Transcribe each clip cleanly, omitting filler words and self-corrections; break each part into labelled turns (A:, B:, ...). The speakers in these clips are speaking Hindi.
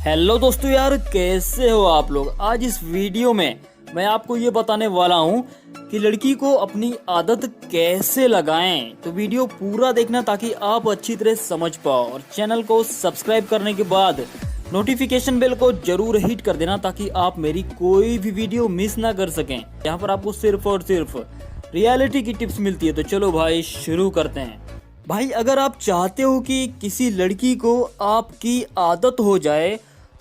A: हेलो दोस्तों यार, कैसे हो आप लोग। आज इस वीडियो में मैं आपको ये बताने वाला हूँ कि लड़की को अपनी आदत कैसे लगाएं। तो वीडियो पूरा देखना ताकि आप अच्छी तरह समझ पाओ, और चैनल को सब्सक्राइब करने के बाद नोटिफिकेशन बेल को जरूर हिट कर देना ताकि आप मेरी कोई भी वीडियो मिस ना कर सकें। यहाँ पर आपको सिर्फ और सिर्फ रियलिटी की टिप्स मिलती है। तो चलो भाई शुरू करते हैं। भाई अगर आप चाहते हो कि किसी लड़की को आपकी आदत हो जाए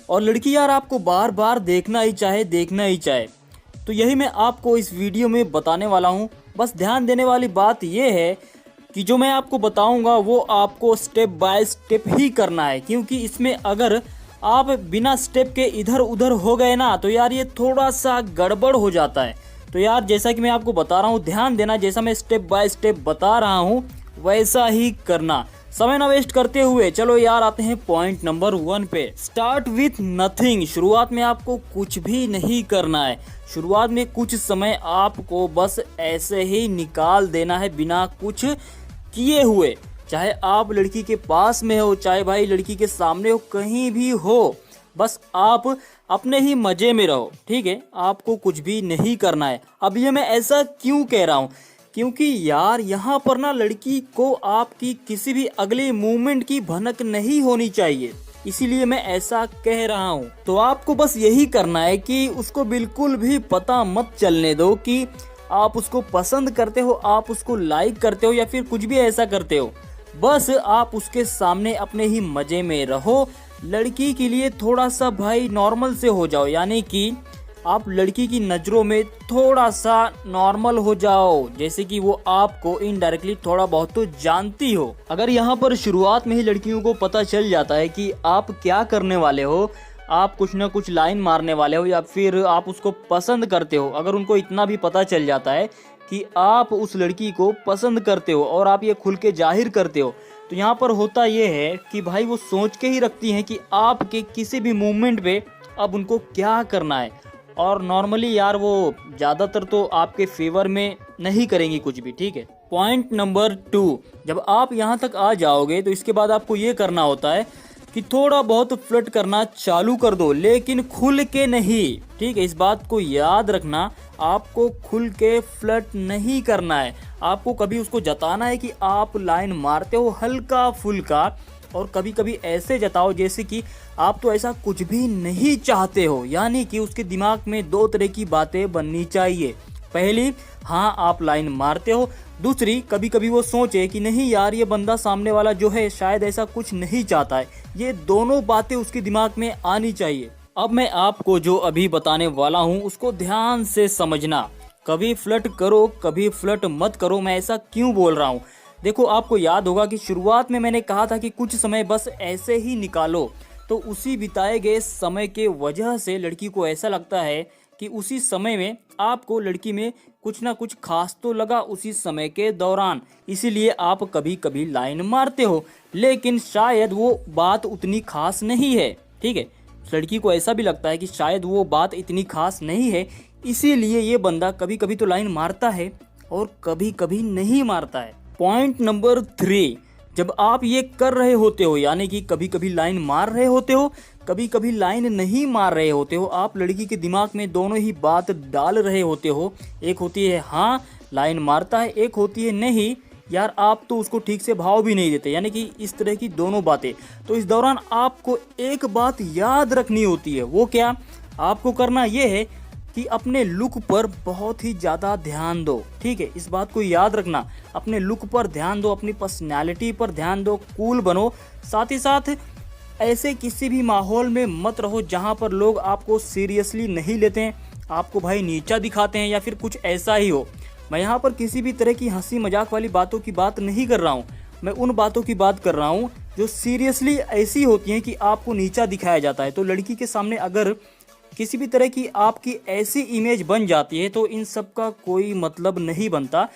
A: और लड़की यार आपको बार बार देखना ही चाहे, तो यही मैं आपको इस वीडियो में बताने वाला हूँ। बस ध्यान देने वाली बात यह है कि जो मैं आपको बताऊंगा वो आपको स्टेप बाय स्टेप ही करना है, क्योंकि इसमें अगर आप बिना स्टेप के इधर उधर हो गए ना तो यार ये थोड़ा सा गड़बड़ हो जाता है। तो यार जैसा कि मैं आपको बता रहा हूँ, ध्यान देना, जैसा मैं स्टेप बाय स्टेप बता रहा हूँ वैसा ही करना। समय ना वेस्ट करते हुए चलो यार आते हैं पॉइंट नंबर 1 पे। Start with nothing. शुरुआत में आपको कुछ भी नहीं करना है। शुरुआत में कुछ समय आपको बस ऐसे ही निकाल देना है बिना कुछ किए हुए। चाहे आप लड़की के पास में हो, चाहे भाई लड़की के सामने हो, कहीं भी हो, बस आप अपने ही मजे में रहो, ठीक है। आपको कुछ भी नहीं करना है। अब ये मैं ऐसा क्यों कह रहा हूँ, क्योंकि यार यहाँ पर ना लड़की को आपकी किसी भी अगले मूवमेंट की भनक नहीं होनी चाहिए, इसीलिए मैं ऐसा कह रहा हूँ। तो आपको बस यही करना है कि उसको बिल्कुल भी पता मत चलने दो कि आप उसको पसंद करते हो, आप उसको लाइक करते हो या फिर कुछ भी ऐसा करते हो। बस आप उसके सामने अपने ही मजे में रहो। लड़की के लिए थोड़ा सा भाई नॉर्मल से हो जाओ, यानी कि आप लड़की की नज़रों में थोड़ा सा नॉर्मल हो जाओ, जैसे कि वो आपको इनडायरेक्टली थोड़ा बहुत तो जानती हो। अगर यहाँ पर शुरुआत में ही लड़कियों को पता चल जाता है कि आप क्या करने वाले हो, आप कुछ ना कुछ लाइन मारने वाले हो या फिर आप उसको पसंद करते हो, अगर उनको इतना भी पता चल जाता है कि आप उस लड़की को पसंद करते हो और आप ये खुल के जाहिर करते हो, तो यहाँ पर होता ये है कि भाई वो सोच के ही रखती हैं कि आपके किसी भी मूवमेंट पे अब उनको क्या करना है। और नॉर्मली यार वो ज़्यादातर तो आपके फेवर में नहीं करेंगी कुछ भी, ठीक है। पॉइंट नंबर 2, जब आप यहाँ तक आ जाओगे तो इसके बाद आपको ये करना होता है कि थोड़ा बहुत फ्लर्ट करना चालू कर दो, लेकिन खुल के नहीं, ठीक है। इस बात को याद रखना, आपको खुल के फ्लर्ट नहीं करना है। आपको कभी उसको जताना है कि आप लाइन मारते हो हल्का फुल्का, और कभी कभी ऐसे जताओ जैसे कि आप तो ऐसा कुछ भी नहीं चाहते हो। यानी कि उसके दिमाग में 2 तरह की बातें बननी चाहिए। पहली, हाँ आप लाइन मारते हो। दूसरी, कभी कभी वो सोचे कि नहीं यार ये बंदा सामने वाला जो है शायद ऐसा कुछ नहीं चाहता है। ये दोनों बातें उसके दिमाग में आनी चाहिए। अब मैं आपको जो अभी बताने वाला हूँ उसको ध्यान से समझना। कभी फ्लर्ट करो, कभी फ्लर्ट मत करो। मैं ऐसा क्यों बोल रहा हूँ, देखो आपको याद होगा कि शुरुआत में मैंने कहा था कि कुछ समय बस ऐसे ही निकालो, तो उसी बिताए गए समय के वजह से लड़की को ऐसा लगता है कि उसी समय में आपको लड़की में कुछ ना कुछ खास तो लगा उसी समय के दौरान, इसीलिए आप कभी कभी लाइन मारते हो, लेकिन शायद वो बात उतनी खास नहीं है, ठीक है। लड़की को ऐसा भी लगता है कि शायद वो बात इतनी खास नहीं है, इसीलिए ये बंदा कभी कभी तो लाइन मारता है और कभी कभी नहीं मारता है। पॉइंट नंबर 3, जब आप ये कर रहे होते हो, यानी कि कभी कभी लाइन मार रहे होते हो, कभी कभी लाइन नहीं मार रहे होते हो, आप लड़की के दिमाग में दोनों ही बात डाल रहे होते हो। एक होती है हाँ लाइन मारता है, एक होती है नहीं यार आप तो उसको ठीक से भाव भी नहीं देते, यानी कि इस तरह की दोनों बातें। तो इस दौरान आपको एक बात याद रखनी होती है। वो क्या, आपको करना ये है कि अपने लुक पर बहुत ही ज़्यादा ध्यान दो, ठीक है। इस बात को याद रखना, अपने लुक पर ध्यान दो, अपनी पर्सनैलिटी पर ध्यान दो, कूल बनो। साथ ही साथ ऐसे किसी भी माहौल में मत रहो जहां पर लोग आपको सीरियसली नहीं लेते हैं, आपको भाई नीचा दिखाते हैं या फिर कुछ ऐसा ही हो। मैं यहाँ पर किसी भी तरह की हंसी मजाक वाली बातों की बात नहीं कर रहा हूँ, मैं उन बातों की बात कर रहा हूँ जो सीरियसली ऐसी होती हैं कि आपको नीचा दिखाया जाता है। तो लड़की के सामने अगर किसी भी तरह की आपकी ऐसी इमेज बन जाती है तो इन सब का कोई मतलब नहीं बनता।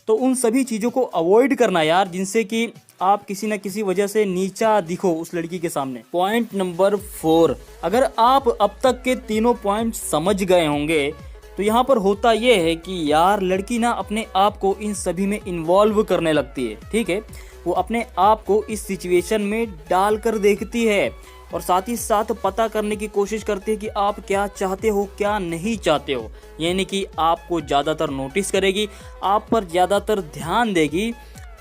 A: तो उन सभी चीज़ों को अवॉइड करना यार, जिनसे कि आप किसी न किसी वजह से नीचा दिखो उस लड़की के सामने। पॉइंट नंबर 4, अगर आप अब तक के तीनों पॉइंट समझ गए होंगे तो यहाँ पर होता ये है कि यार लड़की ना अपने आप को इन सभी में इन्वॉल्व करने लगती है, ठीक है। वो अपने आप को इस सिचुएशन में डाल कर देखती है। और साथ ही साथ पता करने की कोशिश करती है कि आप क्या चाहते हो क्या नहीं चाहते हो। यानी कि आपको ज़्यादातर नोटिस करेगी, आप पर ज़्यादातर ध्यान देगी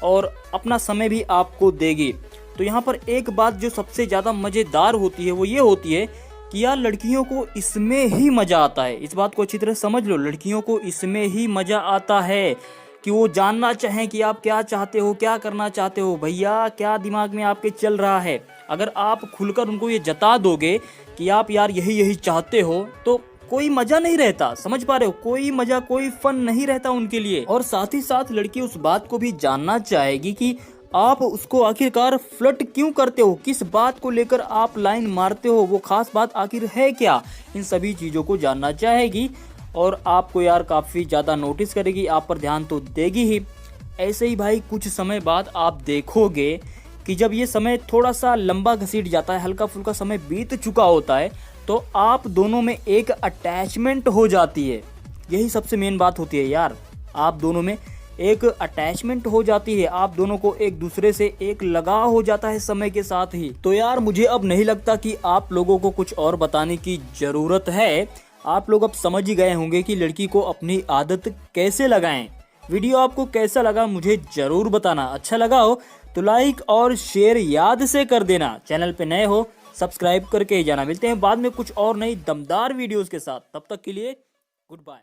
A: और अपना समय भी आपको देगी। तो यहाँ पर एक बात जो सबसे ज़्यादा मज़ेदार होती है वो ये होती है कि यार लड़कियों को इसमें ही मज़ा आता है। इस बात को अच्छी तरह समझ लो, लड़कियों को इसमें ही मज़ा आता है कि वो जानना चाहें कि आप क्या चाहते हो, क्या करना चाहते हो, भैया क्या दिमाग में आपके चल रहा है। अगर आप खुलकर उनको ये जता दोगे कि आप यार यही यही चाहते हो, तो कोई मजा नहीं रहता। समझ पा रहे हो, कोई मजा कोई फन नहीं रहता उनके लिए। और साथ ही साथ लड़की उस बात को भी जानना चाहेगी कि आप उसको आखिरकार फ्लर्ट क्यों करते हो, किस बात को लेकर आप लाइन मारते हो, वो खास बात आखिर है क्या। इन सभी चीज़ों को जानना चाहेगी और आपको यार काफ़ी ज़्यादा नोटिस करेगी, आप पर ध्यान तो देगी ही। ऐसे ही भाई कुछ समय बाद आप देखोगे कि जब ये समय थोड़ा सा लंबा घसीट जाता है, हल्का फुल्का समय बीत चुका होता है, तो आप दोनों में एक अटैचमेंट हो जाती है। यही सबसे मेन बात होती है यार, आप दोनों में एक अटैचमेंट हो जाती है, आप दोनों को एक दूसरे से एक लगाव हो जाता है समय के साथ ही। तो यार मुझे अब नहीं लगता कि आप लोगों को कुछ और बताने की ज़रूरत है। आप लोग अब समझ ही गए होंगे कि लड़की को अपनी आदत कैसे लगाएं। वीडियो आपको कैसा लगा मुझे ज़रूर बताना। अच्छा लगा हो तो लाइक और शेयर याद से कर देना। चैनल पे नए हो सब्सक्राइब करके ही जाना। मिलते हैं बाद में कुछ और नई दमदार वीडियोस के साथ, तब तक के लिए गुड बाय।